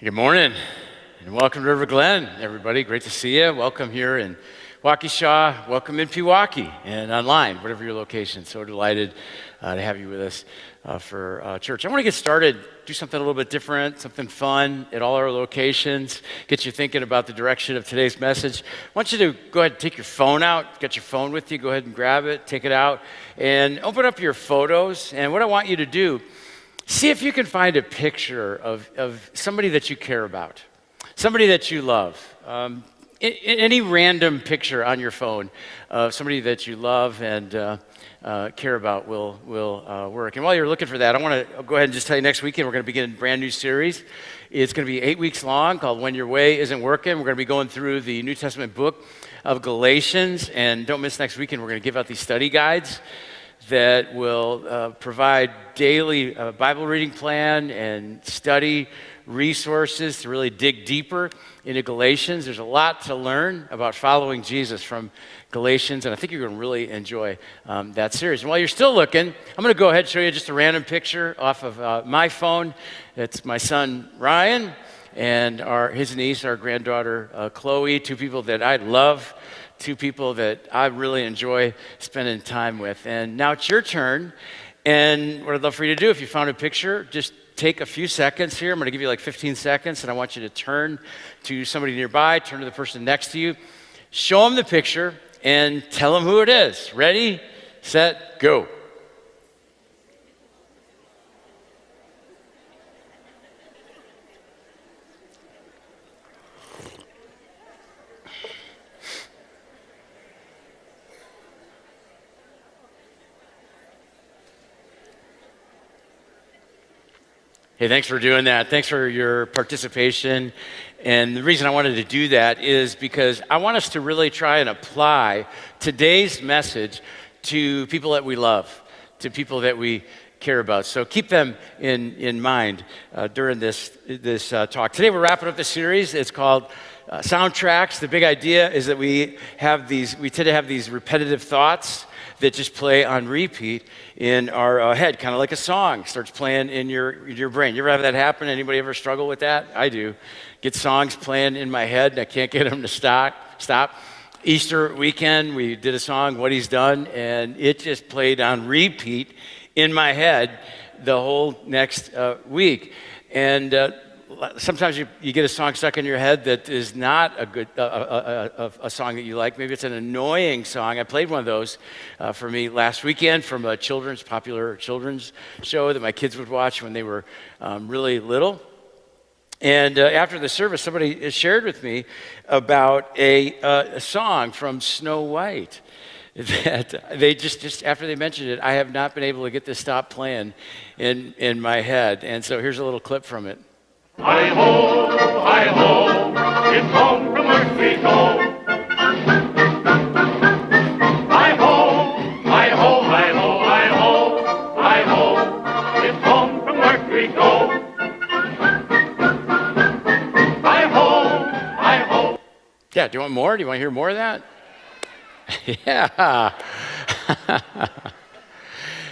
Good morning, and welcome to River Glen, everybody. Great to see you. Welcome here in Waukesha. Welcome in Pewaukee and online, whatever your location. So delighted to have you with us for church. I want to get started, do something a little bit different, something fun at all our locations, get you thinking about the direction of today's message. I want you to go ahead and take your phone out, get your phone with you, go ahead and grab it, take it out, and open up your photos. And what I want you to do, see if you can find a picture of somebody that you care about, somebody that you love. Any random picture on your phone of somebody that you love and care about will work. And while you're looking for that, I want to go ahead and just tell you next weekend we're going to begin a brand new series. It's going to be 8 weeks long called When Your Way Isn't Working. We're going to be going through the New Testament book of Galatians. And don't miss next weekend, we're going to give out these study guides that will provide daily Bible reading plan and study resources to really dig deeper into Galatians. There's a lot to learn about following Jesus from Galatians, and I think you're going to really enjoy that series. And while you're still looking, I'm going to go ahead and show you just a random picture off of my phone. It's my son, Ryan, and his niece, our granddaughter, Chloe, two people that I love, two people that I really enjoy spending time with. And now it's your turn. And what I'd love for you to do, if you found a picture, just take a few seconds here. I'm going to give you like 15 seconds, and I want you to turn to somebody nearby, turn to the person next to you, show them the picture, and tell them who it is. Ready, set, go. Hey, thanks for doing that. Thanks for your participation. And the reason I wanted to do that is because I want us to really try and apply today's message to people that we love, to people that we care about. So keep them in mind during this talk. Today we're wrapping up the series. It's called Soundtracks. The big idea is that we tend to have these repetitive thoughts that just play on repeat in our head, kind of like a song starts playing in your brain. You ever have that happen? Anybody ever struggle with that? I do. Get songs playing in my head and I can't get them to stop. Easter weekend, we did a song, What He's Done, and it just played on repeat in my head the whole next week. And sometimes you get a song stuck in your head that is not a good a song that you like. Maybe it's an annoying song. I played one of those for me last weekend from a popular children's show that my kids would watch when they were really little. And after the service, somebody shared with me about a song from Snow White that they just after they mentioned it, I have not been able to get this stop playing in my head. And so here's a little clip from it. Hi-ho, it's home from work we go. Hi-ho, it's home from work we go. Hi-ho. Yeah, do you want more? Do you want to hear more of that? Yeah.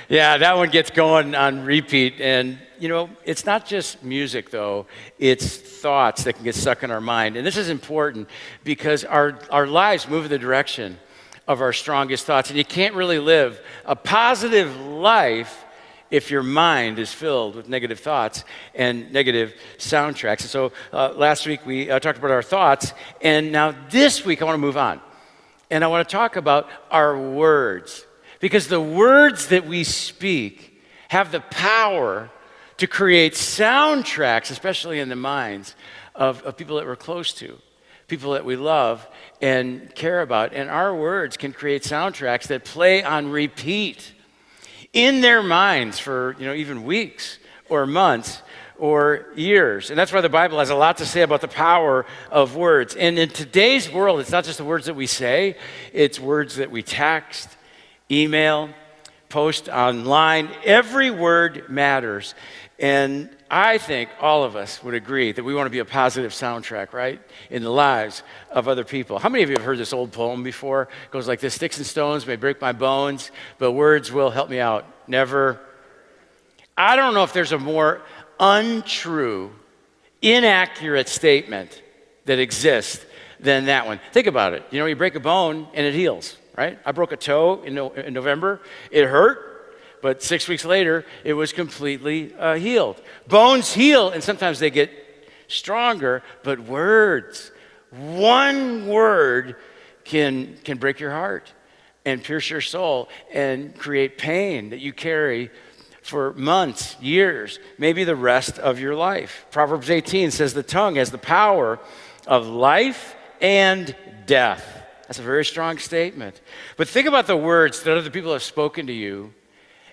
Yeah, that one gets going on repeat. And, you know, it's not just music, though. It's thoughts that can get stuck in our mind. And this is important because our lives move in the direction of our strongest thoughts. And you can't really live a positive life if your mind is filled with negative thoughts and negative soundtracks. And so last week we talked about our thoughts. And now this week I want to move on. And I want to talk about our words. Because the words that we speak have the power to create soundtracks, especially in the minds of people that we're close to, people that we love and care about. And our words can create soundtracks that play on repeat in their minds for, even weeks or months or years. And that's why the Bible has a lot to say about the power of words. And in today's world, it's not just the words that we say, it's words that we text, email, post online. Every word matters. And I think all of us would agree that we want to be a positive soundtrack, right? In the lives of other people. How many of you have heard this old poem before? It goes like this: sticks and stones may break my bones, but words will help me out. Never. I don't know if there's a more untrue inaccurate statement that exists than that one. Think about it. You break a bone and it heals, right? I broke a toe in November. It hurt, but 6 weeks later, it was completely healed. Bones heal, and sometimes they get stronger, but words, one word can break your heart and pierce your soul and create pain that you carry for months, years, maybe the rest of your life. Proverbs 18 says the tongue has the power of life and death. That's a very strong statement. But think about the words that other people have spoken to you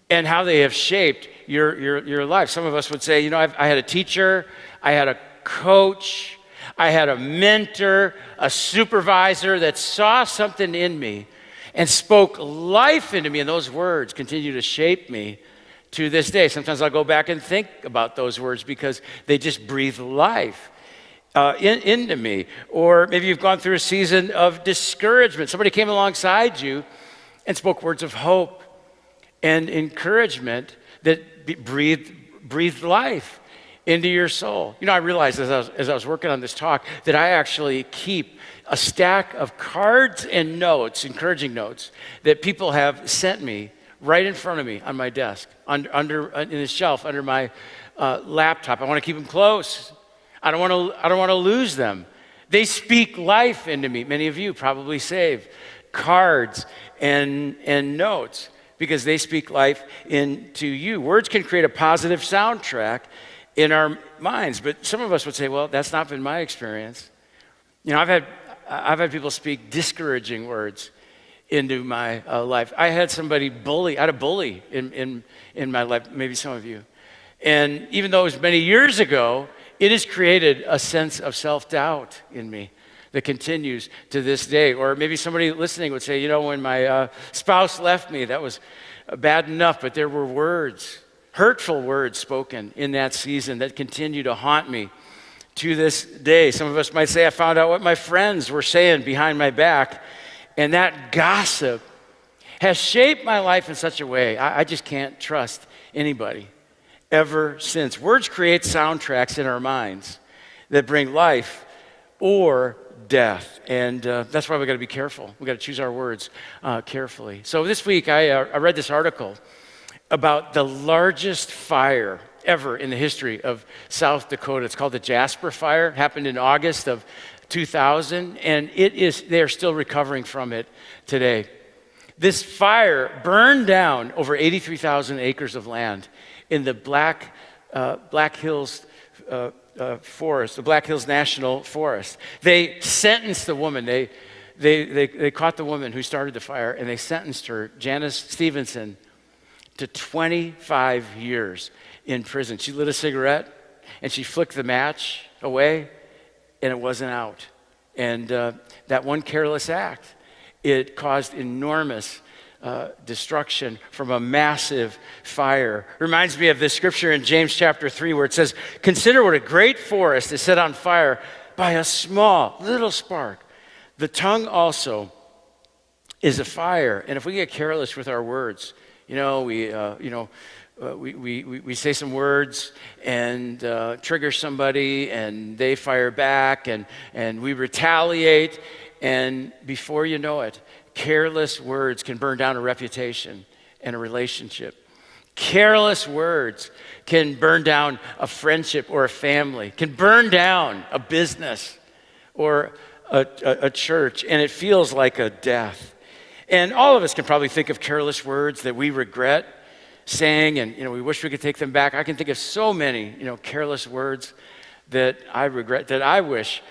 and how they have shaped your life. Some of us would say, I had a teacher, I had a coach, I had a mentor, a supervisor that saw something in me and spoke life into me, and those words continue to shape me to this day. Sometimes I'll go back and think about those words because they just breathe life into me. Or maybe you've gone through a season of discouragement. Somebody came alongside you and spoke words of hope and encouragement that breathed life into your soul. I realized as I was working on this talk that I actually keep a stack of cards and notes, encouraging notes, that people have sent me right in front of me on my desk, in the shelf under my laptop. I want to keep them close. I don't want to lose them. They speak life into me. Many of you probably save cards and notes because they speak life into you. Words can create a positive soundtrack in our minds, but some of us would say, well, that's not been my experience. I've had people speak discouraging words into my life. I had somebody I had a bully in my life, maybe some of you. And even though it was many years ago, it has created a sense of self-doubt in me that continues to this day. Or maybe somebody listening would say, when my spouse left me, that was bad enough, but there were words, hurtful words spoken in that season that continue to haunt me to this day. Some of us might say, I found out what my friends were saying behind my back, and that gossip has shaped my life in such a way I just can't trust anybody ever since. Words create soundtracks in our minds that bring life or death, and that's why we got to be careful. We got to choose our words carefully. So this week I read this article about the largest fire ever in the history of South Dakota. It's called the Jasper Fire. It happened in August of 2000, and they're still recovering from it today. This fire burned down over 83,000 acres of land in the Black Hills Forest, the Black Hills National Forest. They sentenced the woman. They caught the woman who started the fire, and they sentenced her, Janice Stevenson, to 25 years in prison. She lit a cigarette, and she flicked the match away, and it wasn't out. And that one careless act, it caused enormous destruction from a massive fire. Reminds me of this scripture in James chapter 3 where it says, consider what a great forest is set on fire by a small, little spark. The tongue also is a fire. And if we get careless with our words, we say some words and trigger somebody, and they fire back, and we retaliate, and before you know it, careless words can burn down a reputation and a relationship. Careless words can burn down a friendship or a family, can burn down a business or a church, and it feels like a death. And all of us can probably think of careless words that we regret saying, and we wish we could take them back. I can think of so many, careless words that I regret, that I wish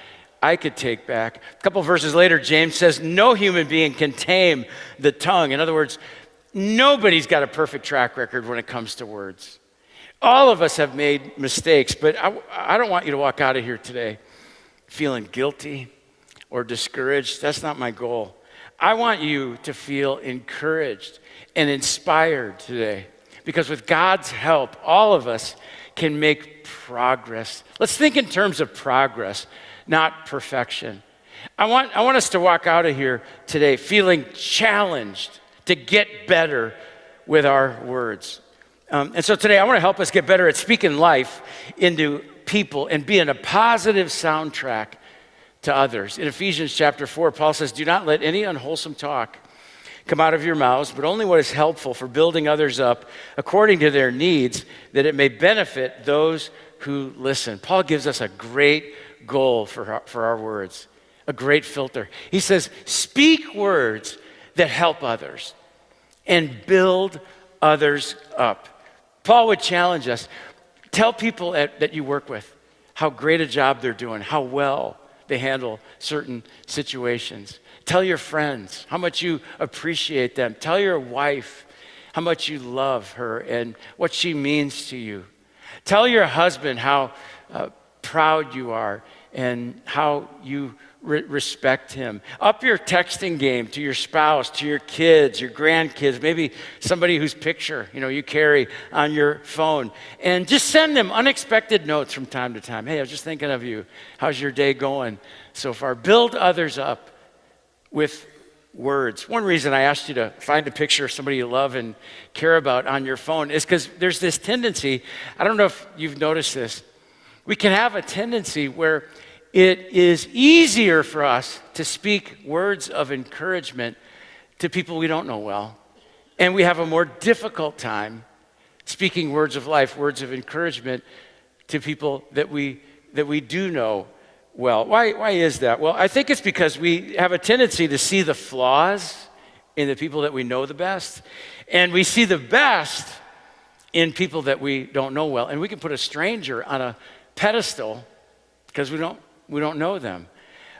I could take back. A couple verses later, James says, no human being can tame the tongue. In other words, nobody's got a perfect track record when it comes to words. All of us have made mistakes, but I don't want you to walk out of here today feeling guilty or discouraged. That's not my goal. I want you to feel encouraged and inspired today, because with God's help, all of us can make progress. Let's think in terms of progress, not perfection. I want us to walk out of here today feeling challenged to get better with our words. And so today I want to help us get better at speaking life into people and being a positive soundtrack to others. In Ephesians chapter 4, Paul says, do not let any unwholesome talk come out of your mouths, but only what is helpful for building others up according to their needs, that it may benefit those who listen. Paul gives us a great goal for our words, a great filter. He says, speak words that help others and build others up. Paul would challenge us, tell people that you work with how great a job they're doing, how well they handle certain situations. Tell your friends how much you appreciate them. Tell your wife how much you love her and what she means to you. Tell your husband how proud you are and how you respect him. Up your texting game to your spouse, to your kids, your grandkids, maybe somebody whose picture, you carry on your phone. And just send them unexpected notes from time to time. Hey, I was just thinking of you. How's your day going so far? Build others up with words. One reason I asked you to find a picture of somebody you love and care about on your phone is because there's this tendency, I don't know if you've noticed this, we can have a tendency where it is easier for us to speak words of encouragement to people we don't know well. And we have a more difficult time speaking words of life, words of encouragement to people that we do know well. Why is that? Well, I think it's because we have a tendency to see the flaws in the people that we know the best, and we see the best in people that we don't know well. And we can put a stranger on a pedestal because we don't know them.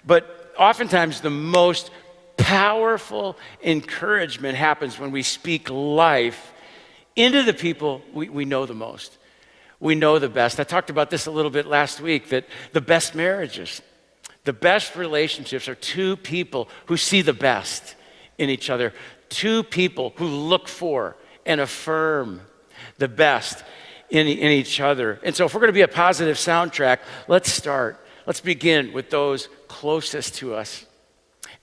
But oftentimes the most powerful encouragement happens when we speak life into the people we know the most. We know the best. I talked about this a little bit last week, that the best marriages, the best relationships are two people who see the best in each other, two people who look for and affirm the best in each other. And so if we're going to be a positive soundtrack, let's start. Let's begin with those closest to us,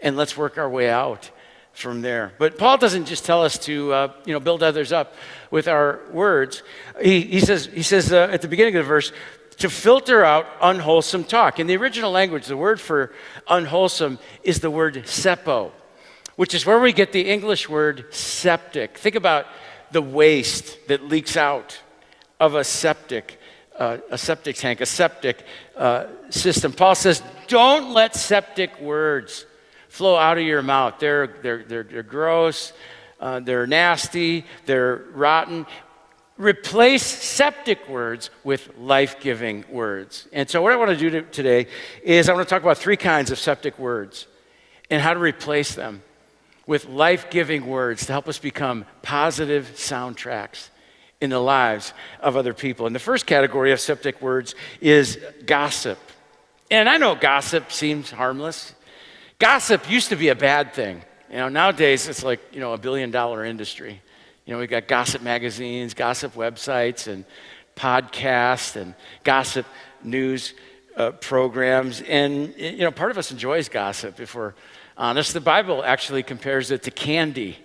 and let's work our way out from there. But Paul doesn't just tell us to build others up with our words. He says at the beginning of the verse, to filter out unwholesome talk. In the original language, the word for unwholesome is the word sepo, which is where we get the English word septic. Think about the waste that leaks out of a septic tank, a septic system. Paul says, don't let septic words flow out of your mouth. They're gross, they're nasty, they're rotten. Replace septic words with life-giving words. And so what I want to do today is I want to talk about three kinds of septic words and how to replace them with life-giving words to help us become positive soundtracks in the lives of other people. And the first category of septic words is gossip. And I know gossip seems harmless. Gossip used to be a bad thing. Nowadays it's like, a $1 billion industry. We've got gossip magazines, gossip websites, and podcasts, and gossip news programs. And, part of us enjoys gossip, if we're honest. The Bible actually compares it to candy.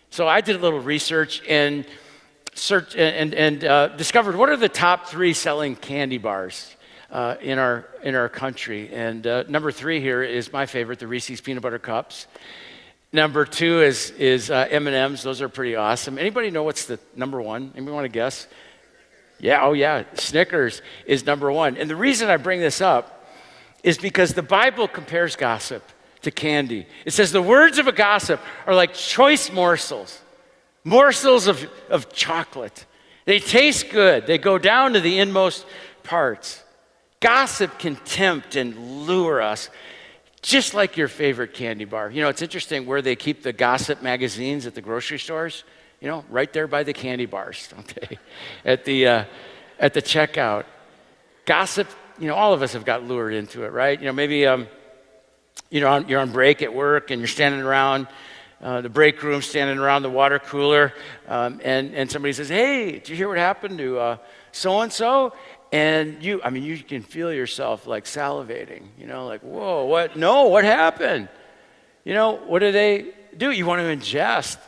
So I did a little research and discovered what are the top 3 selling candy bars in our country. And number 3 here is my favorite, the Reese's Peanut Butter Cups. Number 2 is M&M's. Those are pretty awesome. Anybody know what's the number 1? Anybody want to guess? Yeah, Snickers is number 1. And the reason I bring this up is because the Bible compares gossip to candy. It says the words of a gossip are like choice morsels of chocolate. They taste good. They go down to the inmost parts. Gossip can tempt and lure us, just like your favorite candy bar. It's interesting where they keep the gossip magazines at the grocery stores. Right there by the candy bars, don't they? At the checkout. Gossip, all of us have got lured into it, right? Maybe you're on break at work and you're standing around the break room, standing around the water cooler, and somebody says, "Hey, did you hear what happened to so-and-so?" And you can feel yourself like salivating, like, whoa, what? No, what happened? What do they do? You want to ingest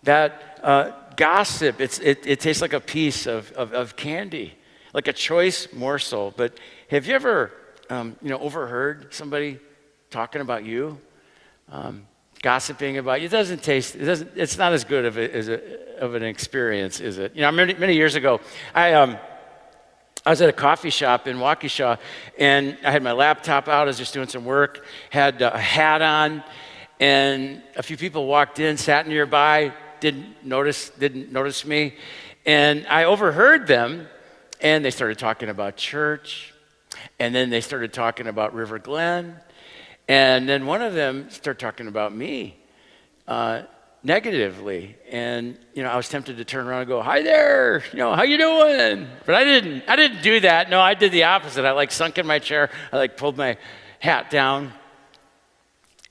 that gossip. It tastes like a piece of candy, like a choice morsel. But have you ever, overheard somebody talking about you, gossiping about you? It's not as good of an experience, is it? Many years ago, I was at a coffee shop in Waukesha, and I had my laptop out. I was just doing some work, had a hat on, and a few people walked in, sat nearby, didn't notice me, and I overheard them, and they started talking about church, and then they started talking about River Glen, and then one of them started talking about me negatively, and I was tempted to turn around and go, "Hi there, how you doing?" But I didn't do that. No, I did the opposite. I sunk in my chair. I pulled my hat down.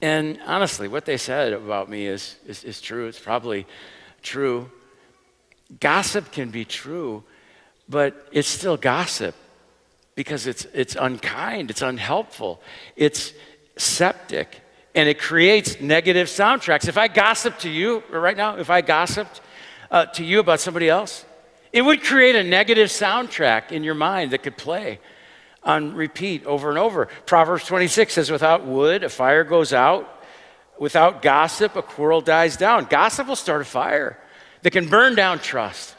And honestly, what they said about me is true. It's probably true. Gossip can be true, but it's still gossip because it's unkind, it's unhelpful, it's septic, and it creates negative soundtracks. If I gossiped to you right now, if I gossiped to you about somebody else, it would create a negative soundtrack in your mind that could play on repeat over and over. Proverbs 26 says, without wood, a fire goes out. Without gossip, a quarrel dies down. Gossip will start a fire that can burn down trust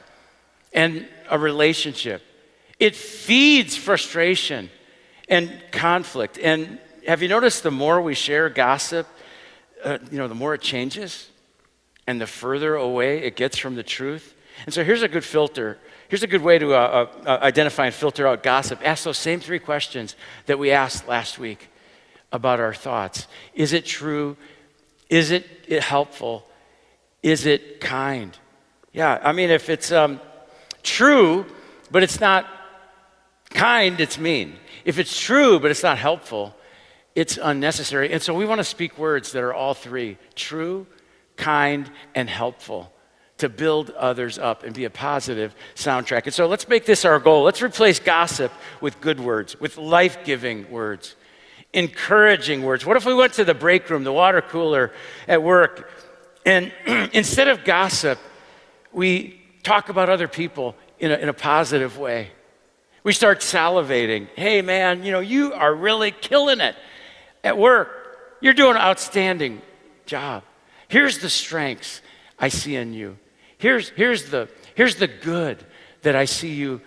and a relationship. It feeds frustration and conflict. And have you noticed the more we share gossip, the more it changes and the further away it gets from the truth? And so here's a good filter. Here's a good way to identify and filter out gossip. Ask those same 3 questions that we asked last week about our thoughts. Is it true? Is it helpful? Is it kind? Yeah, if it's true, but it's not kind, it's mean. If it's true, but it's not helpful, it's unnecessary. And so we want to speak words that are all 3, true, kind, and helpful, to build others up and be a positive soundtrack. And so let's make this our goal. Let's replace gossip with good words, with life-giving words, encouraging words. What if we went to the break room, the water cooler at work, and instead of gossip, we talk about other people in a positive way? We start salivating. Hey man, you are really killing it at work. You're doing an outstanding job. Here's the strengths I see in you. Here's the good that I see you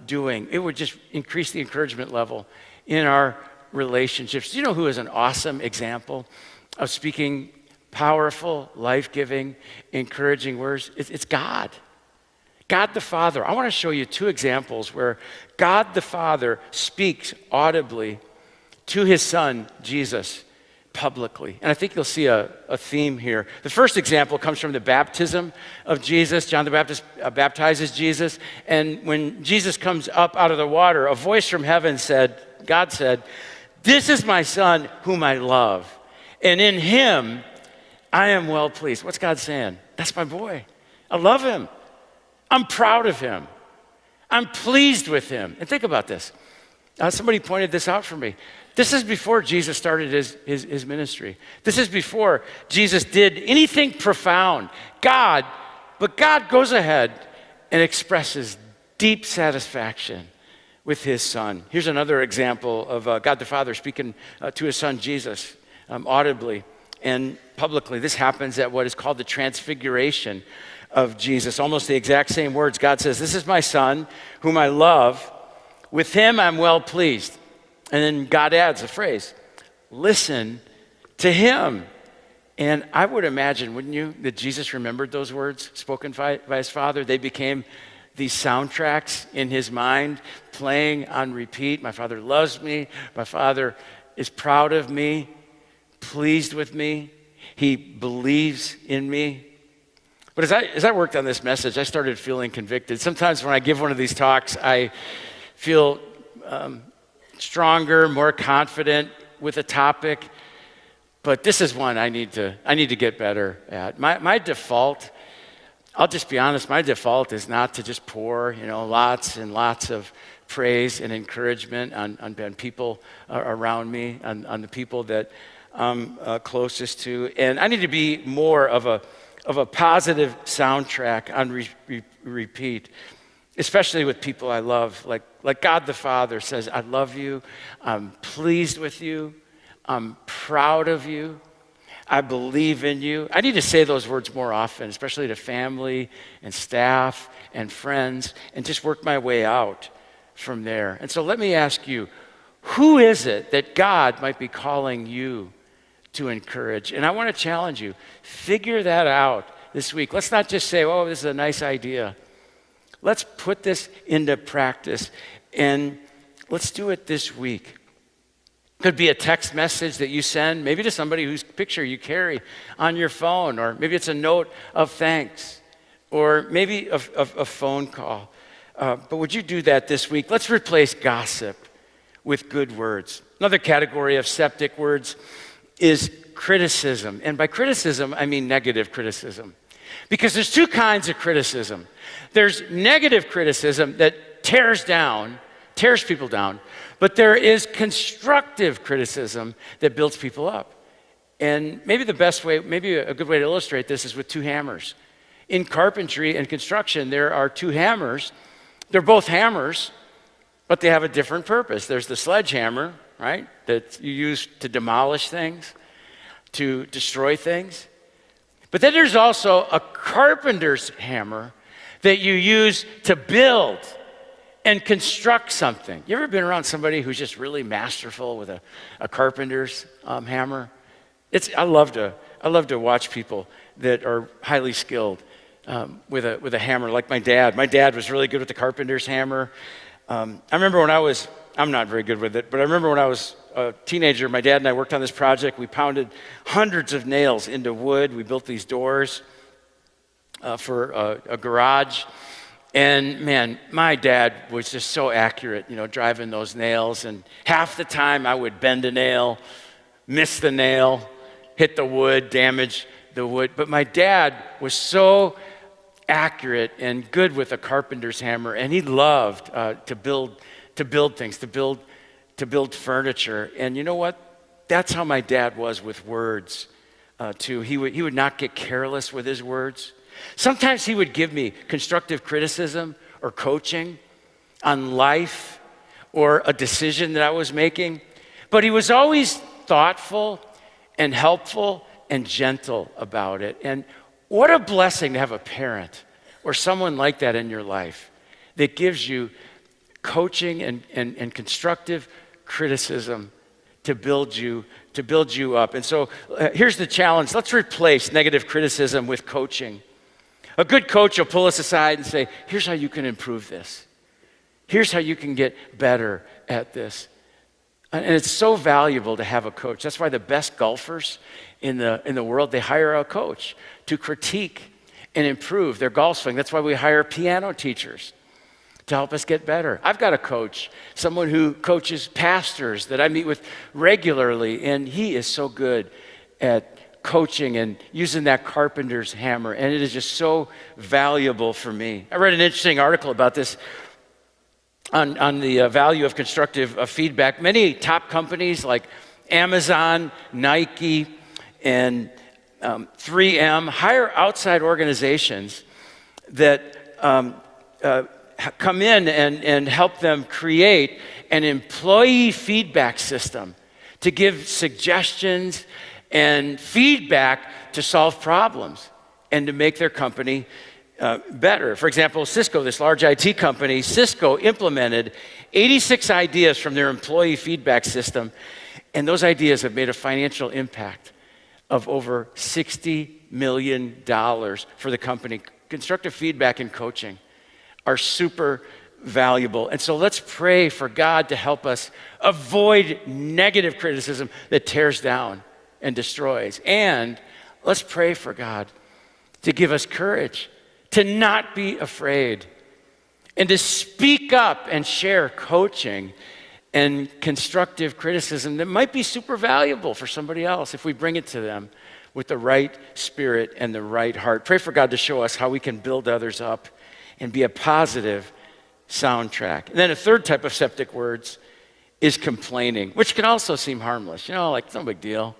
doing. It would just increase the encouragement level in our relationships. Do you know who is an awesome example of speaking powerful, life-giving, encouraging words? It's God. God the Father. I want to show you 2 examples where God the Father speaks audibly to his Son, Jesus, publicly. And I think you'll see a theme here. The first example comes from the baptism of Jesus. John the Baptist baptizes Jesus. And when Jesus comes up out of the water, a voice from heaven said, God said, "This is my Son whom I love. And in him I am well pleased." What's God saying? That's my boy. I love him. I'm proud of him. I'm pleased with him. And think about this. Somebody pointed this out for me. This is before Jesus started his ministry. This is before Jesus did anything profound. But God goes ahead and expresses deep satisfaction with his Son. Here's another example of God the Father speaking to his Son Jesus audibly and publicly. This happens at what is called the transfiguration of Jesus. Almost the exact same words. God says, "This is my Son whom I love. With him I'm well pleased." And then God adds a phrase, "Listen to him." And I would imagine, wouldn't you, that Jesus remembered those words spoken by his Father? They became these soundtracks in his mind, playing on repeat. My Father loves me. My Father is proud of me, pleased with me. He believes in me. But as I worked on this message, I started feeling convicted. Sometimes when I give one of these talks, I feel stronger, more confident with a topic. But this is one I need to get better at. My default, I'll just be honest, my default is not to just pour, lots and lots of praise and encouragement on people around me, on the people that I'm closest to. And I need to be more of a positive soundtrack on repeat. especially with people I love, like God the Father says, I love you, I'm pleased with you, I'm proud of you, I believe in you. I need to say those words more often, especially to family and staff and friends, and just work my way out from there. And so let me ask you, who is it that God might be calling you to encourage? And I want to challenge you, figure that out this week. Let's not just say, oh, this is a nice idea. Let's put this into practice, and let's do it this week. Could be a text message that you send, maybe to somebody whose picture you carry on your phone, or maybe it's a note of thanks, or maybe a phone call. But would you do that this week? Let's replace gossip with good words. Another category of septic words is criticism. And by criticism, I mean negative criticism. Because there's two kinds of criticism. There's negative criticism that tears people down, but there is constructive criticism that builds people up. And maybe the best way, maybe a good way to illustrate this is with two hammers. In carpentry and construction, there are two hammers. They're both hammers, but they have a different purpose. There's the sledgehammer, right, that you use to demolish things, to destroy things. But then there's also a carpenter's hammer that you use to build and construct something. You ever been around somebody who's just really masterful with a carpenter's hammer? I love to watch people that are highly skilled with a hammer, like my dad. My dad was really good with the carpenter's hammer. I remember I'm not very good with it, but I remember when I was a teenager, my dad and I worked on this project. We pounded hundreds of nails into wood. We built these doors for a garage. And man, my dad was just so accurate, driving those nails. And half the time I would bend a nail, miss the nail, hit the wood, damage the wood. But my dad was so accurate and good with a carpenter's hammer, and he loved to build things, to build furniture. And you know what? That's how my dad was with words too. He would not get careless with his words. Sometimes he would give me constructive criticism or coaching on life or a decision that I was making, but he was always thoughtful and helpful and gentle about it. And what a blessing to have a parent or someone like that in your life that gives you coaching and constructive criticism to build you up. And so here's the challenge. Let's replace negative criticism with coaching. A good coach will pull us aside and say, here's how you can improve this. Here's how you can get better at this. And it's so valuable to have a coach. That's why the best golfers in the world, they hire a coach to critique and improve their golf swing. That's why we hire piano teachers to help us get better. I've got a coach, someone who coaches pastors that I meet with regularly, and he is so good at coaching and using that carpenter's hammer, and it is just so valuable for me. I read an interesting article about this on the value of constructive feedback. Many top companies like Amazon, Nike, and 3M hire outside organizations that come in and help them create an employee feedback system to give suggestions and feedback to solve problems and to make their company better. For example, Cisco, this large IT company, Cisco implemented 86 ideas from their employee feedback system, and those ideas have made a financial impact of over $60 million for the company. Constructive feedback and coaching are super valuable. And so let's pray for God to help us avoid negative criticism that tears down and destroys. And let's pray for God to give us courage, to not be afraid, and to speak up and share coaching and constructive criticism that might be super valuable for somebody else if we bring it to them with the right spirit and the right heart. Pray for God to show us how we can build others up and be a positive soundtrack. And then a third type of septic words is complaining, which can also seem harmless. Like it's no big deal,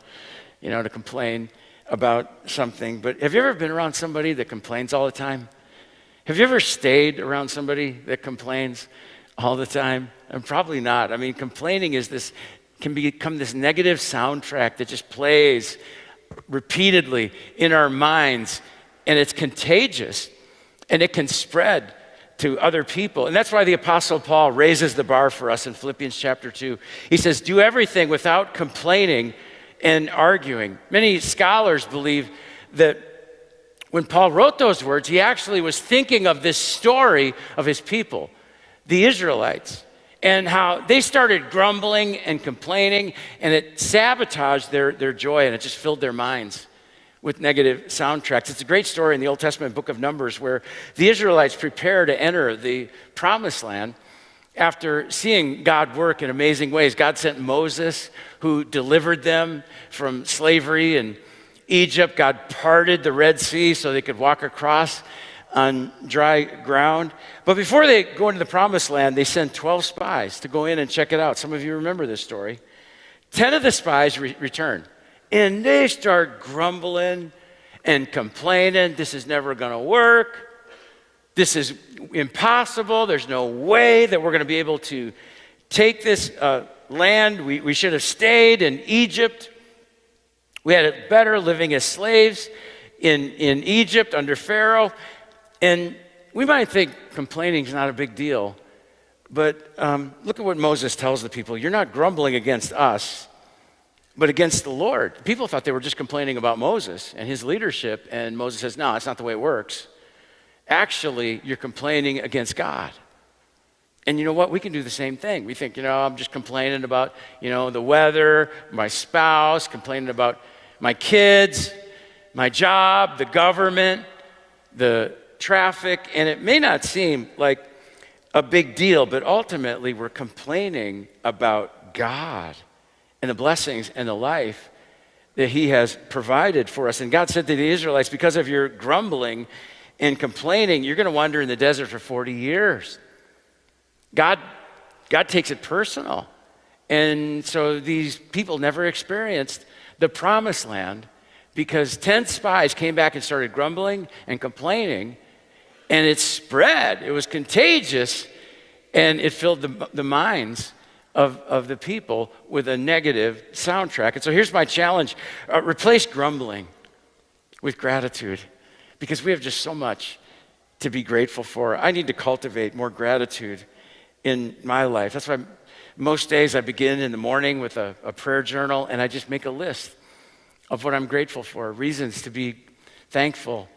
to complain about something. But have you ever been around somebody that complains all the time? Have you ever stayed around somebody that complains all the time? And probably not. I mean, complaining can become this negative soundtrack that just plays repeatedly in our minds, and it's contagious, and it can spread to other people. And that's why the Apostle Paul raises the bar for us in Philippians chapter 2. He says, do everything without complaining and arguing. Many scholars believe that when Paul wrote those words, he actually was thinking of this story of his people, the Israelites, and how they started grumbling and complaining, and it sabotaged their joy, and it just filled their minds with negative soundtracks. It's a great story in the Old Testament book of Numbers where the Israelites prepare to enter the promised land after seeing God work in amazing ways. God sent Moses, who delivered them from slavery in Egypt. God parted the Red Sea so they could walk across on dry ground. But before they go into the promised land, they sent 12 spies to go in and check it out. Some of you remember this story. 10 of the spies returned. And they start grumbling and complaining. This is never going to work. This is impossible. There's no way that we're going to be able to take this land. We should have stayed in Egypt. We had it better living as slaves in Egypt under Pharaoh. And we might think complaining is not a big deal. But look at what Moses tells the people. You're not grumbling against us, but against the Lord. People thought they were just complaining about Moses and his leadership, and Moses says, no, that's not the way it works. Actually, you're complaining against God. And you know what? We can do the same thing. We think, I'm just complaining about, the weather, my spouse, complaining about my kids, my job, the government, the traffic, and it may not seem like a big deal, but ultimately we're complaining about God and the blessings and the life that he has provided for us. And God said to the Israelites, because of your grumbling and complaining, you're going to wander in the desert for 40 years. God takes it personal. And so these people never experienced the promised land because 10 spies came back and started grumbling and complaining, and it spread. It was contagious, and it filled the minds of the people with a negative soundtrack. And so here's my challenge. Replace grumbling with gratitude, because we have just so much to be grateful for. I need to cultivate more gratitude in my life. That's why most days I begin in the morning with a prayer journal, and I just make a list of what I'm grateful for, reasons to be thankful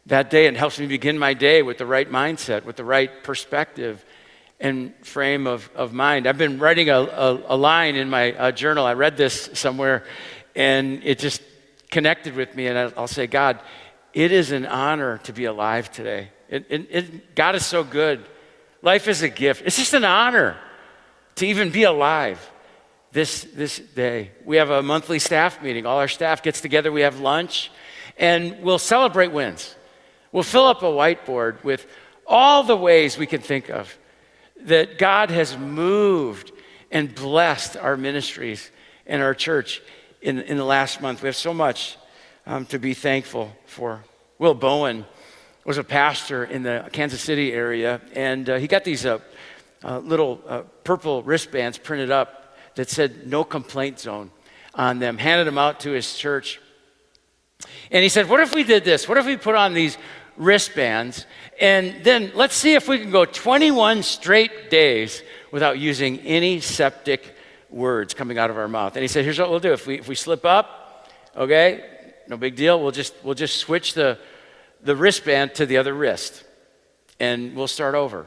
that day. It helps me begin my day with the right mindset, with the right perspective and frame of mind. I've been writing a line in my journal. I read this somewhere, and it just connected with me, and I'll say, God, it is an honor to be alive today. God is so good. Life is a gift. It's just an honor to even be alive this day. We have a monthly staff meeting. All our staff gets together. We have lunch, and we'll celebrate wins. We'll fill up a whiteboard with all the ways we can think of that God has moved and blessed our ministries and our church in the last month. We have so much to be thankful for. Will Bowen was a pastor in the Kansas City area, and he got these little purple wristbands printed up that said "No Complaint Zone" on them, handed them out to his church. And he said, what if we did this? What if we put on these wristbands, and then let's see if we can go 21 straight days without using any septic words coming out of our mouth. And he said, here's what we'll do. If we slip up, okay, no big deal. We'll just switch the wristband to the other wrist, and we'll start over.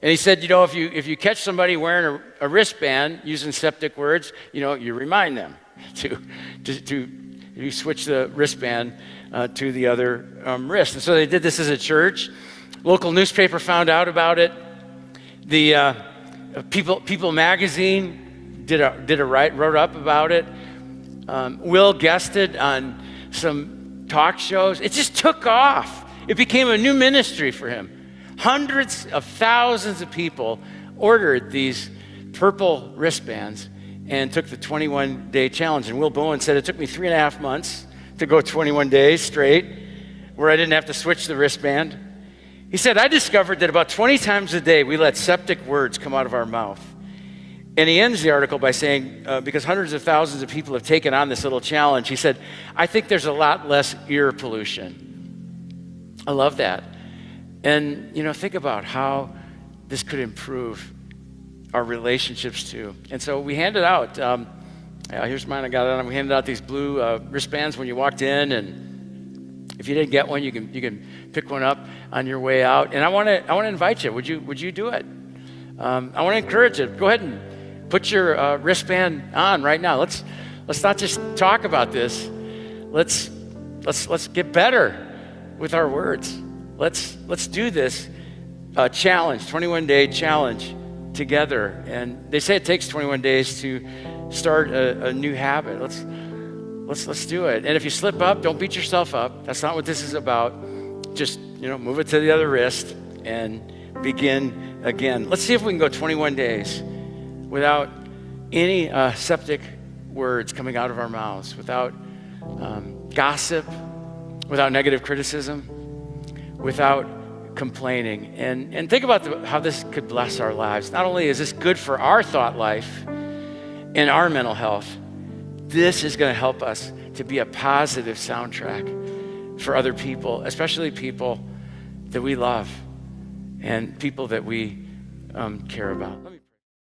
And he said, if you catch somebody wearing a wristband using septic words, you remind them to you switch the wristband to the other wrist. And so they did this as a church. Local newspaper found out about it. The People magazine wrote up about it. Will guested on some talk shows. It just took off. It became a new ministry for him. Hundreds of thousands of people ordered these purple wristbands and took the 21-day challenge. And Will Bowen said, it took me 3.5 months to go 21 days straight where I didn't have to switch the wristband. He said, I discovered that about 20 times a day we let septic words come out of our mouth. And he ends the article by saying, because hundreds of thousands of people have taken on this little challenge, he said, I think there's a lot less ear pollution. I love that. And, think about how this could improve our relationships too. And so we handed out, here's mine, I got it on. We handed out these blue wristbands when you walked in, and if you didn't get one, you can pick one up on your way out. And I want to invite you. Would you do it? I want to encourage you. Go ahead and put your wristband on right now. Let's not just talk about this. Let's get better with our words. Let's do this challenge, 21-day challenge together. And they say it takes 21 days to start a new habit. Let's do it. And if you slip up, don't beat yourself up. That's not what this is about. Just, move it to the other wrist and begin again. Let's see if we can go 21 days without any septic words coming out of our mouths, without gossip, without negative criticism, without complaining. And think about how this could bless our lives. Not only is this good for our thought life and our mental health, this is going to help us to be a positive soundtrack for other people, especially people that we love and people that we care about.